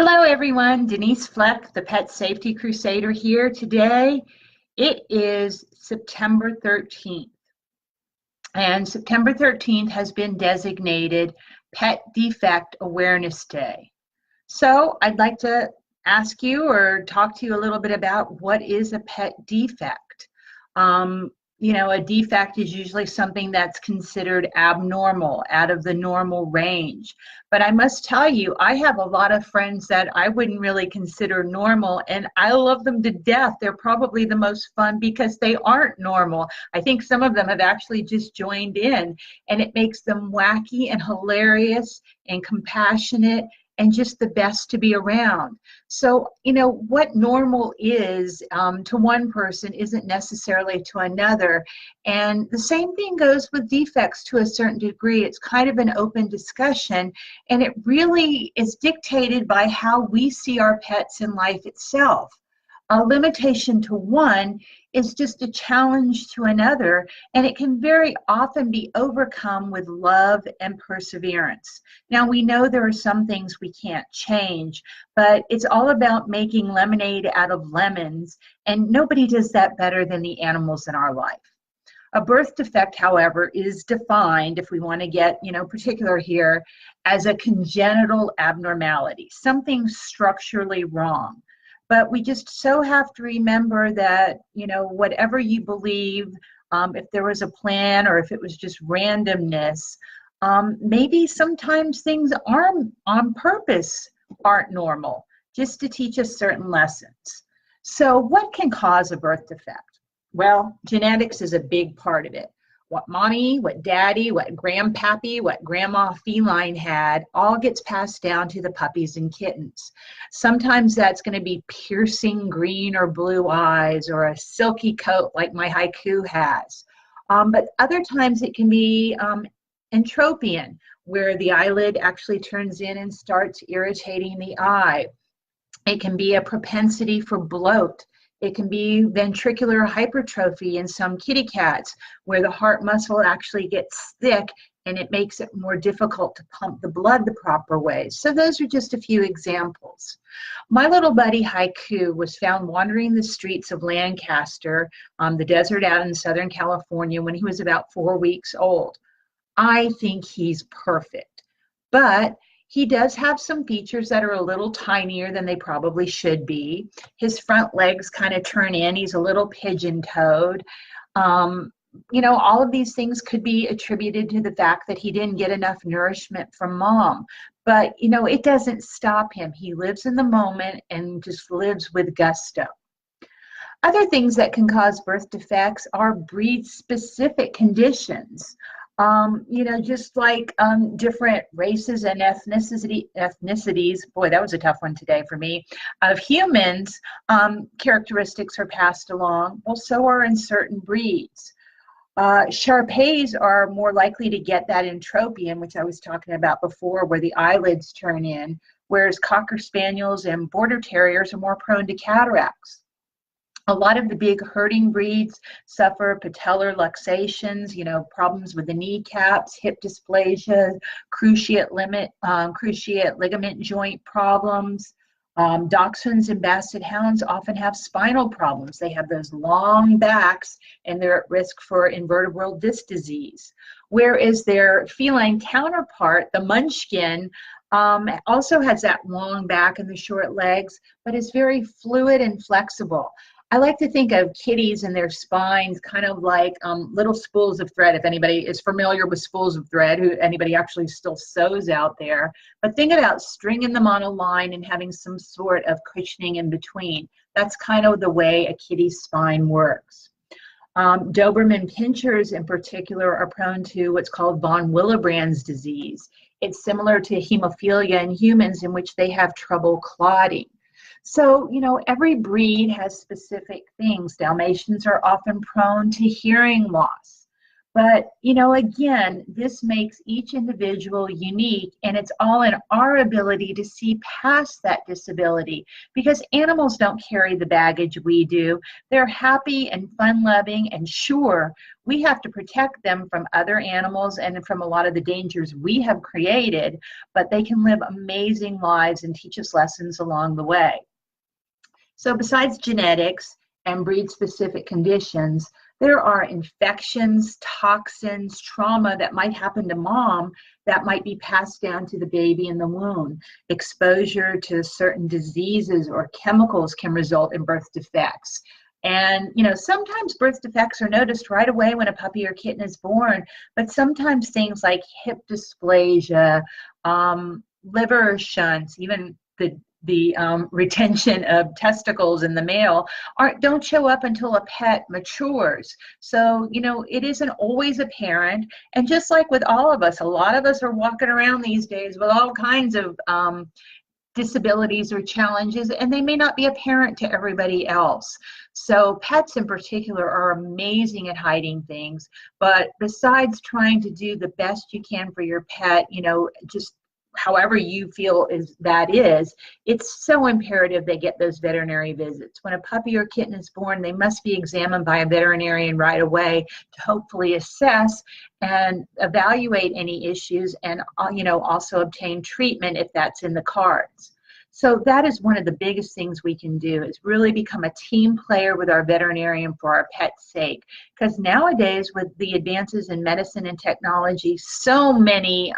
Hello, everyone. Denise Fleck, the Pet Safety Crusader here today. It is September 13th, and September 13th has been designated Pet Defect Awareness Day. So I'd like to ask you or talk to you a little bit about what is a pet defect. A defect is usually something that's considered abnormal, out of the normal range. But I must tell you, I have a lot of friends that I wouldn't really consider normal, and I love them to death. They're probably the most fun because they aren't normal. I think some of them have actually just joined in, and it makes them wacky and hilarious and compassionate and just the best to be around. So, what normal is to one person isn't necessarily to another. And the same thing goes with defects to a certain degree. It's kind of an open discussion, and it really is dictated by how we see our pets in life itself. A limitation to one is just a challenge to another, and it can very often be overcome with love and perseverance. Now, we know there are some things we can't change, but it's all about making lemonade out of lemons, and nobody does that better than the animals in our life. A birth defect, however, is defined, if we want to get, particular here, as a congenital abnormality, something structurally wrong. But we just so have to remember that, whatever you believe, if there was a plan or if it was just randomness, maybe sometimes things aren't on purpose, aren't normal, just to teach us certain lessons. So what can cause a birth defect? Well, genetics is a big part of it. What mommy, what daddy, what grandpappy, what grandma feline had all gets passed down to the puppies and kittens. Sometimes that's going to be piercing green or blue eyes or a silky coat like my haiku has. But other times it can be entropion, where the eyelid actually turns in and starts irritating the eye. It can be a propensity for bloat. It can be ventricular hypertrophy in some kitty cats, where the heart muscle actually gets thick and it makes it more difficult to pump the blood the proper way. So those are just a few examples. My little buddy Haiku was found wandering the streets of Lancaster, the desert out in Southern California, when he was about 4 weeks old. I think he's perfect, but he does have some features that are a little tinier than they probably should be. His front legs kind of turn in. He's a little pigeon-toed. All of these things could be attributed to the fact that he didn't get enough nourishment from mom. But, it doesn't stop him. He lives in the moment and just lives with gusto. Other things that can cause birth defects are breed-specific conditions. Just like different races and ethnicities, boy, that was a tough one today for me, of humans, characteristics are passed along. Well, so are in certain breeds. Shar-Peis are more likely to get that entropion, which I was talking about before, where the eyelids turn in, whereas Cocker Spaniels and Border Terriers are more prone to cataracts. A lot of the big herding breeds suffer patellar luxations, problems with the kneecaps, hip dysplasia, cruciate ligament joint problems. Dachshunds and Basset Hounds often have spinal problems. They have those long backs and they're at risk for invertebral disc disease. Whereas their feline counterpart, the Munchkin, also has that long back and the short legs, but is very fluid and flexible. I like to think of kitties and their spines kind of like little spools of thread, if anybody is familiar with spools of thread, anybody actually still sews out there. But think about stringing them on a line and having some sort of cushioning in between. That's kind of the way a kitty's spine works. Doberman pinschers in particular are prone to what's called von Willebrand's disease. It's similar to hemophilia in humans, in which they have trouble clotting. So, every breed has specific things. Dalmatians are often prone to hearing loss. But, you know, again, this makes each individual unique, and it's all in our ability to see past that disability, because animals don't carry the baggage we do. They're happy and fun-loving, and sure, we have to protect them from other animals and from a lot of the dangers we have created, but they can live amazing lives and teach us lessons along the way. So besides genetics and breed-specific conditions, there are infections, toxins, trauma that might happen to mom that might be passed down to the baby in the womb. Exposure to certain diseases or chemicals can result in birth defects. And, you know, sometimes birth defects are noticed right away when a puppy or kitten is born, but sometimes things like hip dysplasia, liver shunts, even the retention of testicles in the male don't show up until a pet matures. So, you know, it isn't always apparent. And just like with all of us, a lot of us are walking around these days with all kinds of disabilities or challenges, and they may not be apparent to everybody else. So pets in particular are amazing at hiding things, but besides trying to do the best you can for your pet, you know, just however you feel it's so imperative they get those veterinary visits. When a puppy or kitten is born, they must be examined by a veterinarian right away to hopefully assess and evaluate any issues, and you know, also obtain treatment if that's in the cards. So that is one of the biggest things we can do, is really become a team player with our veterinarian for our pet's sake. Because nowadays, with the advances in medicine and technology, so many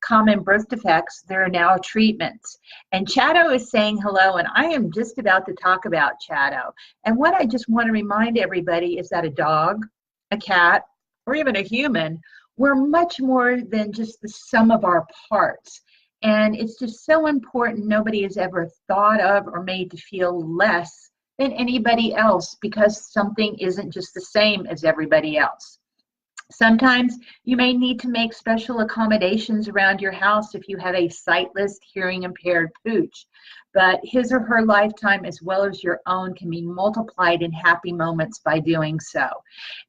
common birth defects, there are now treatments. And Chato is saying hello, and I am just about to talk about Chato. And what I just want to remind everybody is that a dog, a cat, or even a human, we're much more than just the sum of our parts. And it's just so important nobody is ever thought of or made to feel less than anybody else because something isn't just the same as everybody else. Sometimes you may need to make special accommodations around your house if you have a sightless, hearing impaired pooch. But his or her lifetime, as well as your own, can be multiplied in happy moments by doing so.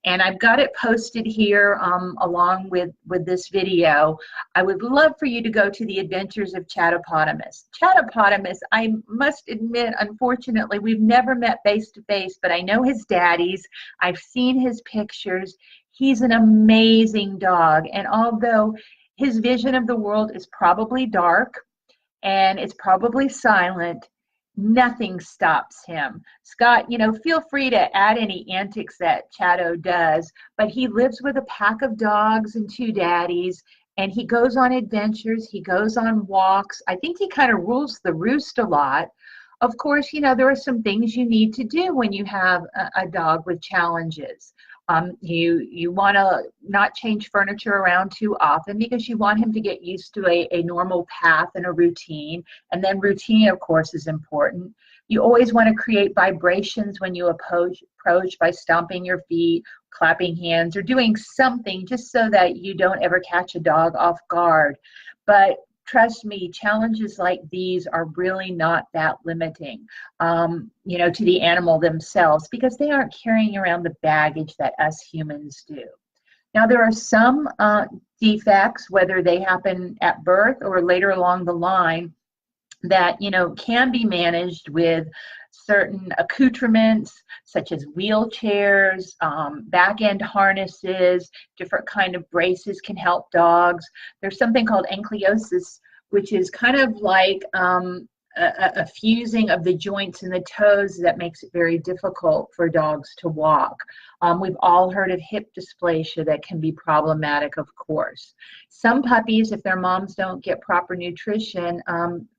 And I've got it posted here along with this video. I would love for you to go to the Adventures of Chatopotamus. Chatopotamus, I must admit, unfortunately, we've never met face to face, but I know his daddies. I've seen his pictures. He's an amazing dog, and although his vision of the world is probably dark and it's probably silent, nothing stops him. Scott, you know, feel free to add any antics that Chato does, but he lives with a pack of dogs and two daddies, and he goes on adventures, he goes on walks. I think he kind of rules the roost a lot. Of course, you know, there are some things you need to do when you have a dog with challenges. You want to not change furniture around too often because you want him to get used to a normal path and a routine. And then routine, of course, is important. You always want to create vibrations when you approach by stomping your feet, clapping hands, or doing something just so that you don't ever catch a dog off guard. But trust me, challenges like these are really not that limiting, you know, to the animal themselves, because they aren't carrying around the baggage that us humans do. Now, there are some defects, whether they happen at birth or later along the line, that, you know, can be managed with certain accoutrements such as wheelchairs, back end harnesses, different kind of braces can help dogs. There's something called ankylosis, which is kind of like a fusing of the joints in the toes that makes it very difficult for dogs to walk. We've all heard of hip dysplasia that can be problematic, of course. Some puppies, if their moms don't get proper nutrition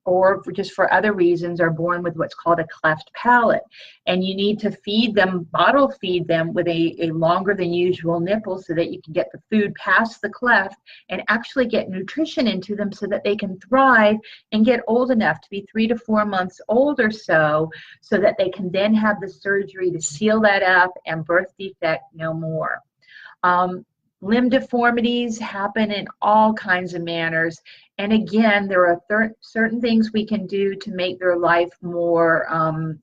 or just for other reasons, are born with what's called a cleft palate. And you need to feed them, bottle feed them with a longer than usual nipple so that you can get the food past the cleft and actually get nutrition into them so that they can thrive and get old enough to be 3 to 4 months old or so that they can then have the surgery to seal that up and birth defect no more. Limb deformities happen in all kinds of manners. And again, there are certain things we can do to make their life more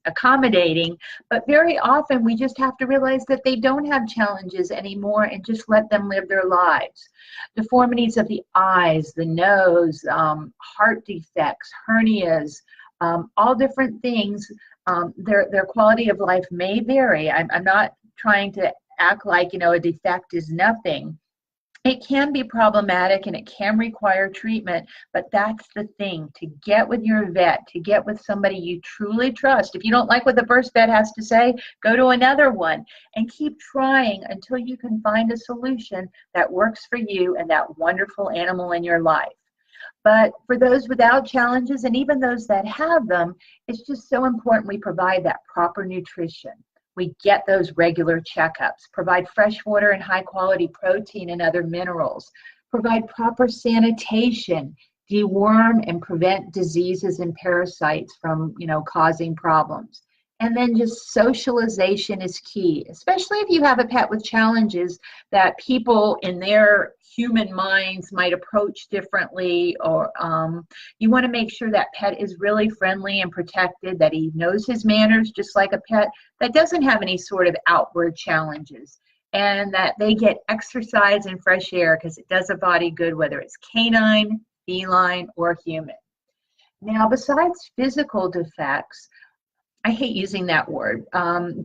accommodating, but very often we just have to realize that they don't have challenges anymore and just let them live their lives. Deformities of the eyes, the nose, heart defects, hernias, all different things. Their quality of life may vary. I'm not trying to act like, a defect is nothing. It can be problematic and it can require treatment, but that's the thing, to get with your vet, to get with somebody you truly trust. If you don't like what the first vet has to say, go to another one and keep trying until you can find a solution that works for you and that wonderful animal in your life. But for those without challenges, and even those that have them, it's just so important we provide that proper nutrition. We get those regular checkups, provide fresh water and high quality protein and other minerals, provide proper sanitation, deworm and prevent diseases and parasites from, causing problems. And then just socialization is key, especially if you have a pet with challenges that people in their human minds might approach differently, or you want to make sure that pet is really friendly and protected, that he knows his manners just like a pet that doesn't have any sort of outward challenges, and that they get exercise and fresh air because it does a body good, whether it's canine, feline, or human. Now, besides physical defects, I hate using that word,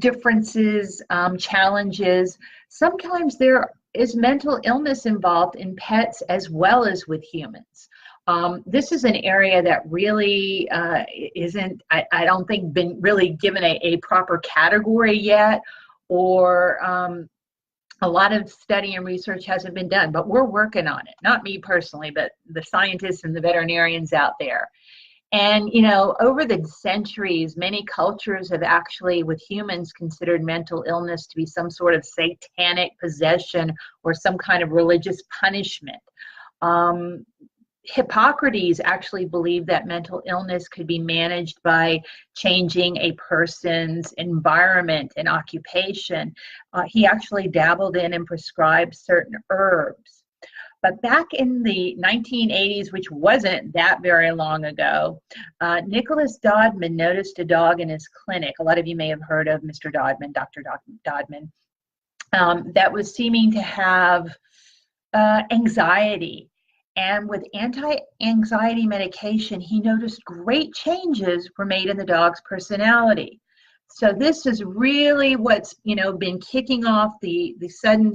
differences, challenges, sometimes there is mental illness involved in pets as well as with humans. This is an area that really isn't, I don't think, been really given a proper category yet, or a lot of study and research hasn't been done, but we're working on it. Not me personally, but the scientists and the veterinarians out there. And, over the centuries, many cultures have actually, with humans, considered mental illness to be some sort of satanic possession or some kind of religious punishment. Hippocrates actually believed that mental illness could be managed by changing a person's environment and occupation. He actually dabbled in and prescribed certain herbs. But back in the 1980s, which wasn't that very long ago, Nicholas Dodman noticed a dog in his clinic. A lot of you may have heard of Mr. Dodman, Dr. Dodman, that was seeming to have anxiety. And with anti-anxiety medication, he noticed great changes were made in the dog's personality. So this is really what's, been kicking off the sudden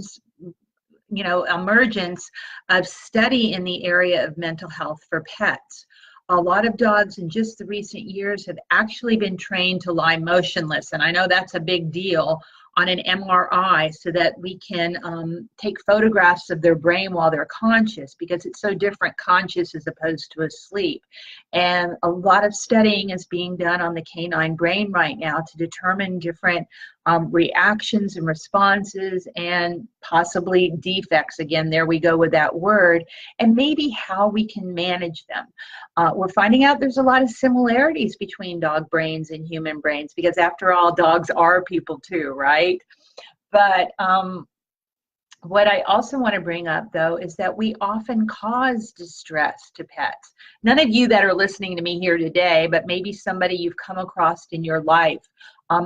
emergence of study in the area of mental health for pets. A lot of dogs in just the recent years have actually been trained to lie motionless, and I know that's a big deal, on an MRI, so that we can take photographs of their brain while they're conscious, because it's so different conscious as opposed to asleep. And a lot of studying is being done on the canine brain right now to determine different reactions and responses, and possibly defects, again, there we go with that word, and maybe how we can manage them. We're finding out there's a lot of similarities between dog brains and human brains, because after all, dogs are people too, right? But what I also want to bring up, though, is that we often cause distress to pets. None of you that are listening to me here today, but maybe somebody you've come across in your life,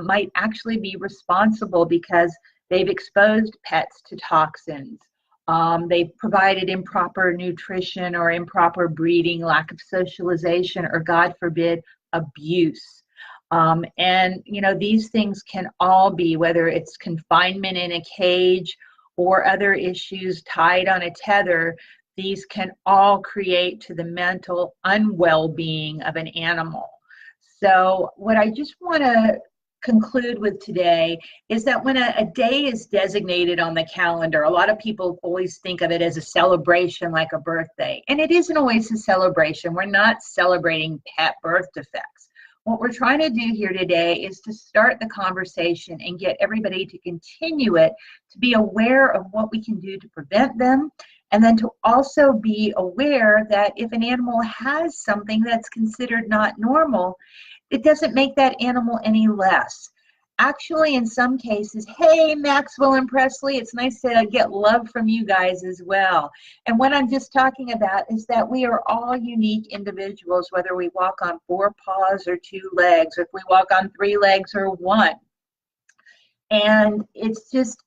might actually be responsible because they've exposed pets to toxins. They've provided improper nutrition or improper breeding, lack of socialization, or God forbid, abuse. And these things can all be, whether it's confinement in a cage or other issues tied on a tether, these can all create to the mental unwell-being of an animal. So what I just want to conclude with today is that when a day is designated on the calendar, a lot of people always think of it as a celebration, like a birthday, and it isn't always a celebration. We're not celebrating pet birth defects. What we're trying to do here today is to start the conversation and get everybody to continue it, to be aware of what we can do to prevent them, and then to also be aware that if an animal has something that's considered not normal, it doesn't make that animal any less. Actually, in some cases, hey, Maxwell and Presley, it's nice to get love from you guys as well. And what I'm just talking about is that we are all unique individuals, whether we walk on 4 paws or 2 legs, or if we walk on 3 legs or 1. And it's just,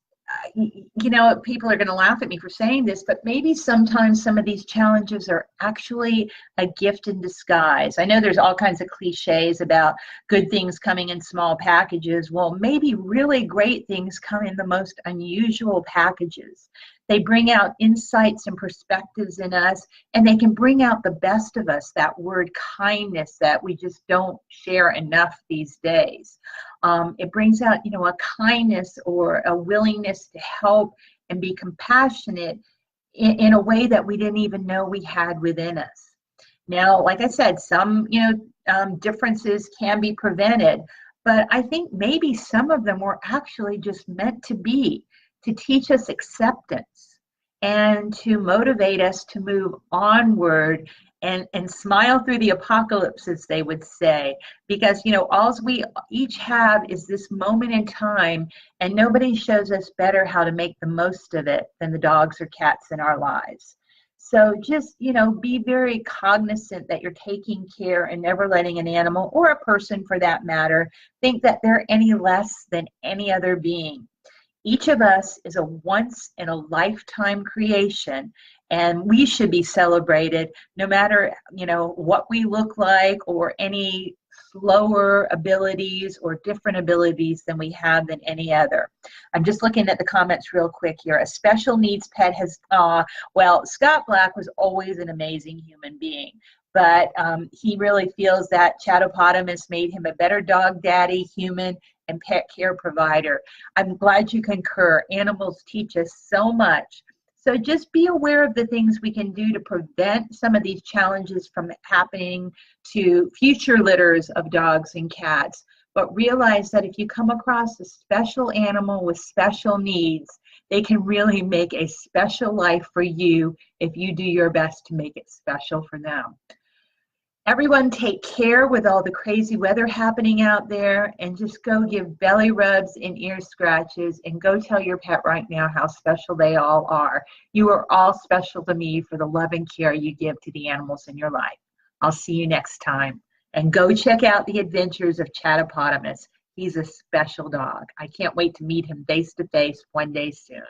you know, people are going to laugh at me for saying this, but maybe sometimes some of these challenges are actually a gift in disguise. I know there's all kinds of cliches about good things coming in small packages. Well, maybe really great things come in the most unusual packages. They bring out insights and perspectives in us, and they can bring out the best of us, that word kindness that we just don't share enough these days. It brings out, you know, a kindness or a willingness to help and be compassionate in a way that we didn't even know we had within us. Now, like I said, some, differences can be prevented, but I think maybe some of them were actually just meant to be, to teach us acceptance and to motivate us to move onward and smile through the apocalypse, as they would say, because, you know, all we each have is this moment in time, and nobody shows us better how to make the most of it than the dogs or cats in our lives. So just, you know, be very cognizant that you're taking care and never letting an animal, or a person for that matter, think that they're any less than any other being. Each of us is a once in a lifetime creation, and we should be celebrated no matter, you know, what we look like or any slower abilities or different abilities than we have than any other. I'm just looking at the comments real quick here. A special needs pet has, well, Scott Black was always an amazing human being, but he really feels that Chattopotamus made him a better dog daddy, human, and pet care provider. I'm glad you concur. Animals teach us so much. So just be aware of the things we can do to prevent some of these challenges from happening to future litters of dogs and cats. But realize that if you come across a special animal with special needs, they can really make a special life for you if you do your best to make it special for them. Everyone take care with all the crazy weather happening out there, and just go give belly rubs and ear scratches, and go tell your pet right now how special they all are. You are all special to me for the love and care you give to the animals in your life. I'll see you next time. And go check out the adventures of Chattopotamus. He's a special dog. I can't wait to meet him face to face one day soon.